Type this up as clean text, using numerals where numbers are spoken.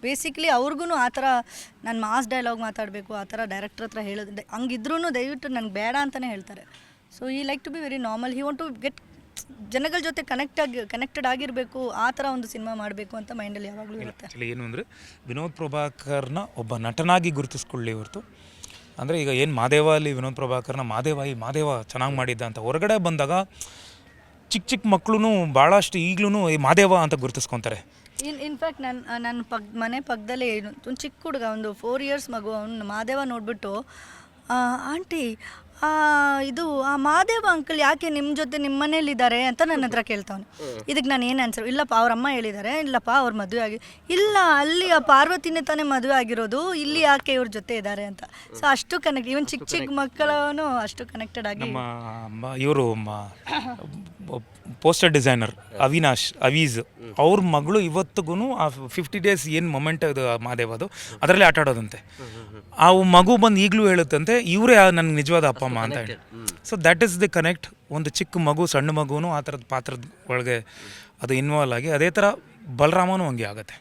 Basically ಅವ್ರಿಗೂ ಆ ಥರ ನಾನು ಮಾಸ್ ಡೈಲಾಗ್ ಮಾತಾಡಬೇಕು ಆ ಥರ ಡೈರೆಕ್ಟರ್ ಹತ್ರ ಹೇಳೋದು ಹಂಗಿದ್ರೂ ದಯವಿಟ್ಟು ನನಗೆ ಬೇಡ ಅಂತಲೇ ಹೇಳ್ತಾರೆ. ಸೊ ಈ like to be very normal, he want to get ಜನಗಳ ಜೊತೆ ಕನೆಕ್ಟೆಡ್ ಆಗಿರಬೇಕು, ಆ ಥರ ಒಂದು ಸಿನಿಮಾ ಮಾಡಬೇಕು ಅಂತ ಮೈಂಡಲ್ಲಿ ಯಾವಾಗಲೂ ಇರುತ್ತೆ. ಏನು ಅಂದರೆ ವಿನೋದ್ ಪ್ರಭಾಕರ್ನ ಒಬ್ಬ ನಟನಾಗಿ ಗುರುತಿಸ್ಕೊಳ್ಳಿ ಹೊರತು, ಅಂದರೆ ಈಗ ಏನು ಮಾದೇವ ಅಲ್ಲಿ ವಿನೋದ್ ಪ್ರಭಾಕರ್ನ ಮಾದೇವ ಚೆನ್ನಾಗಿ ಮಾಡಿದ್ದ ಅಂತ ಹೊರಗಡೆ ಬಂದಾಗ ಚಿಕ್ಕ ಮಕ್ಕಳು ಭಾಳಷ್ಟು ಈಗಲೂ ಈ ಮಾದೇವ ಅಂತ ಗುರುತಿಸ್ಕೊತಾರೆ. ಇನ್ಫ್ಯಾಕ್ಟ್ ನನ್ನ ಮನೆ ಪಕ್ಕದಲ್ಲೇ ಒಂದು ಚಿಕ್ಕ ಹುಡುಗ, ಒಂದು 4 years ಮಗು, ಅವ್ನು ಮಾದೇವ ನೋಡಿಬಿಟ್ಟು ಆಂಟಿ ಇದು ಆ ಮಾದೇವ ಅಂಕಲ್ ಯಾಕೆ ನಿಮ್ಮ ಜೊತೆ ನಿಮ್ಮ ಮನೇಲಿದ್ದಾರೆ ಅಂತ ನನ್ನ ಹತ್ರ ಕೇಳ್ತಾವನು. ಇದಕ್ಕೆ ನಾನು ಏನು ಆನ್ಸರ್, ಇಲ್ಲಪ್ಪ ಅವ್ರ ಅಮ್ಮ ಹೇಳಿದ್ದಾರೆ, ಇಲ್ಲಪ್ಪ ಅವ್ರ ಮದುವೆ ಆಗಿ, ಇಲ್ಲ ಅಲ್ಲಿ ಆ ಪಾರ್ವತಿನೇ ತಾನೇ ಮದುವೆ ಆಗಿರೋದು, ಇಲ್ಲಿ ಯಾಕೆ ಇವ್ರ ಜೊತೆ ಇದ್ದಾರೆ ಅಂತ. ಸೊ ಅಷ್ಟು ಕನೆಕ್ಟ್, ಈವನ್ ಚಿಕ್ಕ ಮಕ್ಕಳೂ ಅಷ್ಟು ಕನೆಕ್ಟೆಡ್ ಆಗಿ. ನಮ್ಮ ಇವರು ಪೋಸ್ಟರ್ ಡಿಸೈನರ್ ಅವೀಸ್ ಅವ್ರ ಮಗಳು ಇವತ್ತಿಗೂ ಆ 50 days ಏನು ಮೊಮೆಂಟ್ ಅದು ಮಾದೇವದು ಅದರಲ್ಲಿ ಆಟ ಆಡೋದಂತೆ. ಆ ಮಗು ಬಂದು ಈಗಲೂ ಹೇಳುತ್ತಂತೆ ಇವರೇ ನನಗೆ ನಿಜವಾದ ಅಪ್ಪ ಅಮ್ಮ ಅಂತ ಹೇಳಿ. So that is the connect. ಒಂದು ಚಿಕ್ಕ ಮಗು, ಸಣ್ಣ ಮಗುನೂ ಆ ಥರದ ಪಾತ್ರದ ಒಳಗೆ ಅದು ಇನ್ವಾಲ್ವ್ ಆಗಿ, ಅದೇ ಥರ ಬಲರಾಮನೂ ಹಂಗೆ ಆಗುತ್ತೆ.